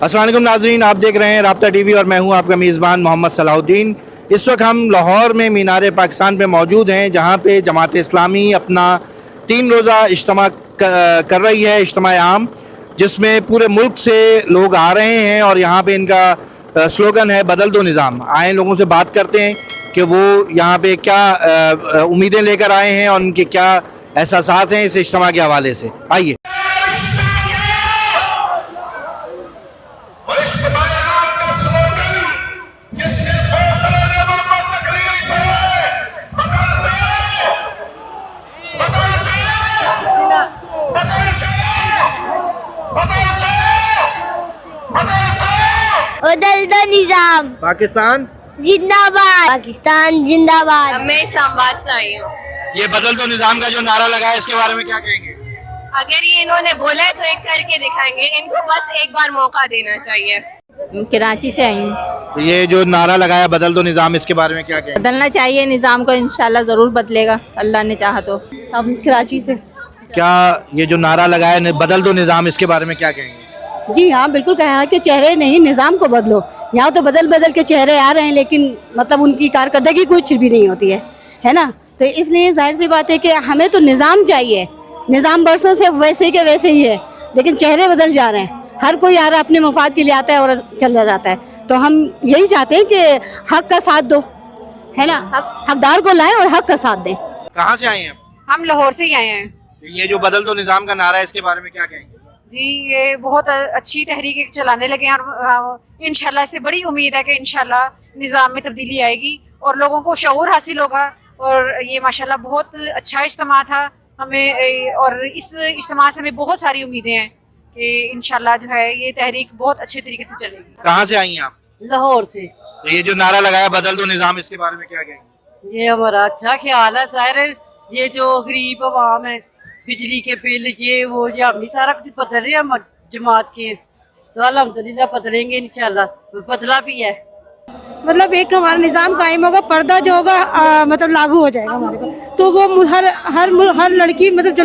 अस्सलाम वालेकुम नाज़रीन, आप देख रहे हैं राब्ता टीवी और मैं हूं आपका मेज़बान मोहम्मद सलाहुद्दीन। इस वक्त हम लाहौर में मीनार पाकिस्तान पे मौजूद हैं, जहां पे जमात इस्लामी अपना 3 रोज़ा इज्तिमा कर रही है, इज्तिमा आम, जिसमें पूरे मुल्क से लोग आ रहे हैं और यहाँ पे इनका स्लोगन है बदल दो निज़ाम। आए लोगों से बात करते हैं कि वो यहाँ पे क्या उम्मीदें लेकर आए हैं और उनके क्या एहसासात हैं इस इज्तिमा के हवाले से। आइए। बदल दो निजाम, पाकिस्तान जिंदाबाद, पाकिस्तान जिंदाबाद। मैं इस्लामाबाद से आई हूँ। ये बदल दो निज़ाम का जो नारा लगा है इसके बारे में क्या कहेंगे? अगर ये इन्होंने बोला है तो एक करके दिखाएंगे, इनको बस एक बार मौका देना चाहिए। कराची से आई हूँ। ये जो नारा लगाया बदल दो निज़ाम, इसके बारे में क्या कहेंगे? बदलना चाहिए निज़ाम को, इंशाल्लाह ज़रूर बदलेगा, अल्लाह ने चाहा तो। हम कराची से। क्या ये जो नारा लगाया बदल दो निज़ाम, इसके बारे में क्या कहेंगे? जी हाँ, बिल्कुल कहा है कि चेहरे नहीं निज़ाम को बदलो। यहाँ तो बदल बदल के चेहरे आ रहे हैं, लेकिन मतलब उनकी कारकर्दगी कुछ भी नहीं होती है ना। तो इसलिए जाहिर सी बात है कि हमें तो निज़ाम चाहिए। निज़ाम बरसों से वैसे के वैसे ही है, लेकिन चेहरे बदल जा रहे हैं। हर कोई आ रहा है, अपने मफाद के लिए आता है और चला जाता है। तो हम यही चाहते हैं कि हक का साथ दो, है ना, हकदार को लाएं और हक का साथ दें। कहाँ से आए हैं आप? हम लाहौर से ही आए हैं। ये जो बदल दो निज़ाम का नारा है, इसके बारे में क्या कहेंगे? जी, ये बहुत अच्छी तहरीक चलाने लगे हैं और इंशाल्लाह इससे बड़ी उम्मीद है कि इंशाल्लाह निज़ाम में तब्दीली आएगी और लोगों को शऊर हासिल होगा। और ये माशाल्लाह बहुत अच्छा इज्तिमा था हमें, और इस इज्तिमा से हमें बहुत सारी उम्मीदें हैं कि इंशाल्लाह जो है ये तहरीक बहुत अच्छे तरीके से चलेगी। कहाँ से आई हैं आप? लाहौर से। ये जो नारा लगाया बदल दो निज़ाम, इसके बारे में क्या कहेंगे? ये हमारा अच्छा ख्याल है। ज़ाहिर है ये जो गरीब अवाम है, बिजली के बिल ये वो ये हम सारा कुछ बदल रहे हैं जमात के, तो अल्हम्दुलिल्लाह बदलेंगे इंशाल्लाह, बदला भी है। मतलब एक हमारा निज़ाम कायम होगा, पर्दा जो होगा मतलब लागू हो जाएगा हमारे पर। तो वो हर लड़की मतलब जो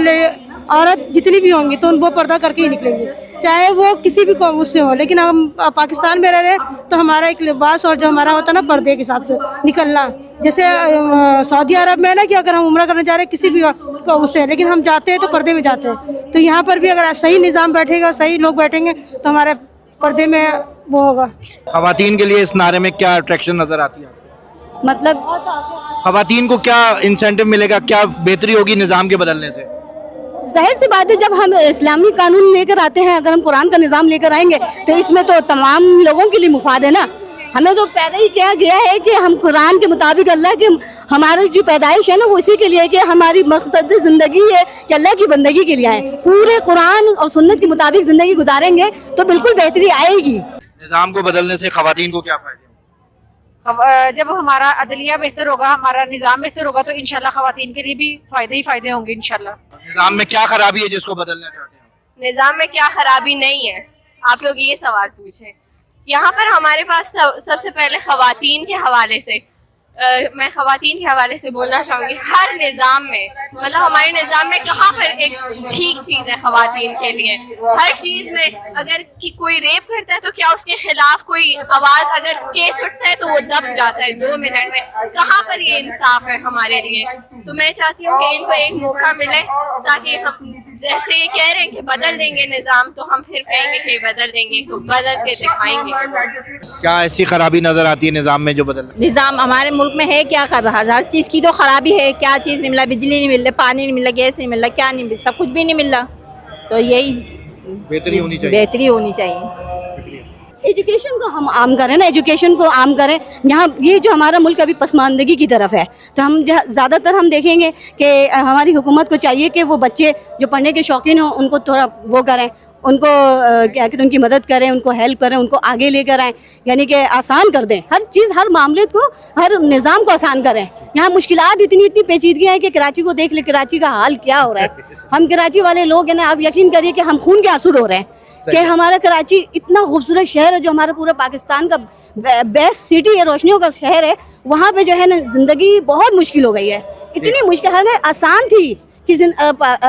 औरत जितनी भी होंगी तो वो पर्दा करके ही निकलेंगी, चाहे वो किसी भी कौम उससे हो। लेकिन हम पाकिस्तान में रह रहे हैं तो हमारा एक लिबास और जो हमारा होता है ना पर्दे के हिसाब से निकलना, जैसे सऊदी अरब में है ना कि अगर हम उम्रा करने जा रहे हैं किसी भी उससे, लेकिन हम जाते हैं तो पर्दे में जाते हैं। तो यहाँ पर भी अगर सही निज़ाम बैठेगा, सही लोग बैठेंगे तो हमारे पर्दे में वो होगा। खवातीन के लिए इस नारे में क्या अट्रैक्शन नजर आती है आपको? मतलब खवातीन को क्या इंसेंटिव मिलेगा, क्या बेहतरी होगी निज़ाम के बदलने से? जाहिर सी बात है, जब हम इस्लामी कानून लेकर आते हैं, अगर हम कुरान का निज़ाम लेकर आएंगे तो इसमें तो तमाम लोगों के लिए मुफाद है ना। हमें तो पैदा ही किया गया है कि हम कुरान के मुताबिक, अल्लाह की हमारी जो पैदाइश है ना वो इसी के लिए है कि हमारी मकसद ज़िंदगी है कि अल्लाह की बंदगी के लिए आए। पूरे कुरान और सुन्नत के मुताबिक ज़िंदगी गुजारेंगे तो बिल्कुल बेहतरी आएगी। निज़ाम को बदलने से खवातीन को क्या फ़ायदे? जब हमारा अदलिया बेहतर होगा, हमारा निज़ाम बेहतर होगा तो इंशाल्लाह खवातीन के लिए भी फायदे ही फायदे होंगे इंशाल्लाह। निज़ाम में क्या खराबी है जिसको बदलना चाहते हैं? निज़ाम में क्या खराबी नहीं है, आप लोग ये सवाल पूछे। यहाँ पर हमारे पास सबसे पहले खवातीन के हवाले से मैं खवातीन के हवाले से बोलना चाहूँगी, हर निज़ाम में मतलब हमारे निज़ाम में कहाँ पर एक ठीक चीज़ है खवातीन के लिए। हर चीज़ में अगर कि कोई रेप करता है तो क्या उसके खिलाफ कोई आवाज़, अगर केस उठता है तो वो दब जाता है 2 मिनट में। कहाँ पर ये इंसाफ है हमारे लिए? तो मैं चाहती हूँ कि इनको एक मौका मिले, ताकि हम जैसे ये कह रहे हैं कि बदल देंगे निज़ाम, तो हम फिर कहेंगे कि बदल देंगे, तो बदल के दिखाएंगे। क्या ऐसी खराबी नजर आती है निज़ाम में जो बदलना? निज़ाम हमारे मुल्क में है क्या, हर चीज़ की तो ख़राबी है। क्या चीज़ नहीं मिला, बिजली नहीं मिल रही, पानी नहीं मिल रहा, गैस नहीं मिल रहा, क्या नहीं मिल, सब कुछ भी नहीं मिल रहा। तो यही बेहतरी होनी चाहिए। बेहतरी होनी चाहिए। एजुकेशन को हम आम करें ना, एजुकेशन को आम करें। यहाँ ये जो हमारा मुल्क अभी पसमानदगी की तरफ है, तो हम ज़्यादातर हम देखेंगे कि हमारी हुकूमत को चाहिए कि वो बच्चे जो पढ़ने के शौकीन हों उनको थोड़ा वो करें, उनको क्या कहते हैं उनकी मदद करें, उनको हेल्प करें, उनको आगे लेकर आएँ, यानी कि आसान कर दें हर चीज़, हर मामले को, हर निज़ाम को आसान करें। यहाँ मुश्किलात इतनी पेचीदगियाँ हैं कि कराची को देख ले, कराची का हाल क्या हो रहा है। हम कराची वाले लोग हैं ना, आप यकीन करिए कि हम खून के आंसू रो रहे हैं कि हमारा कराची इतना खूबसूरत शहर है, जो हमारा पूरा पाकिस्तान का बेस्ट सिटी है, रोशनियों का शहर है, वहाँ पे जो है ना ज़िंदगी बहुत मुश्किल हो गई है। इतनी मुश्किल है, आसान थी कि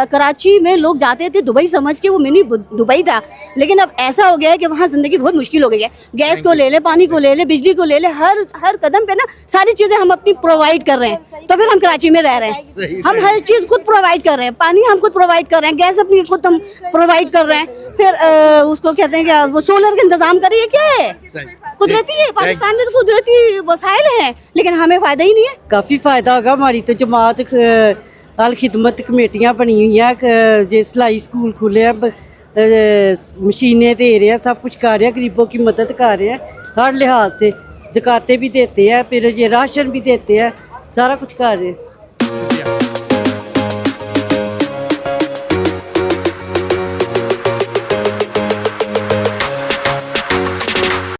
कराची में लोग जाते थे दुबई समझ के, वो मिनी दुबई था, लेकिन अब ऐसा हो गया है कि वहाँ ज़िंदगी बहुत मुश्किल हो गई है। गैस को ले ले, पानी को ले ले, बिजली को ले ले, हर कदम पे ना सारी चीज़ें हम अपनी प्रोवाइड कर रहे हैं, तो फिर हम कराची में रह रहे हैं। हम हर चीज़ खुद प्रोवाइड कर रहे हैं, पानी हम खुद प्रोवाइड कर रहे हैं, गैस अपनी खुद हम प्रोवाइड कर रहे हैं, फिर उसको कहते हैं क्या, वो सोलर का इंतजाम करिए, क्या है कुदरती है, पाकिस्तान में तो कुदरती वसाइल हैं, लेकिन हमें फ़ायदा ही नहीं है। काफ़ी फ़ायदा होगा। हमारी तो जमात अल खिदमत कमेटियाँ बनी हुई हैं, जो सिलाई स्कूल खुले हैं, मशीनें दे रहे हैं, सब कुछ कर रहे हैं, गरीबों की मदद कर रहे हैं हर लिहाज से, ज़कातें भी देते हैं, फिर ये राशन भी देते हैं, सारा कुछ कर रहे हैं।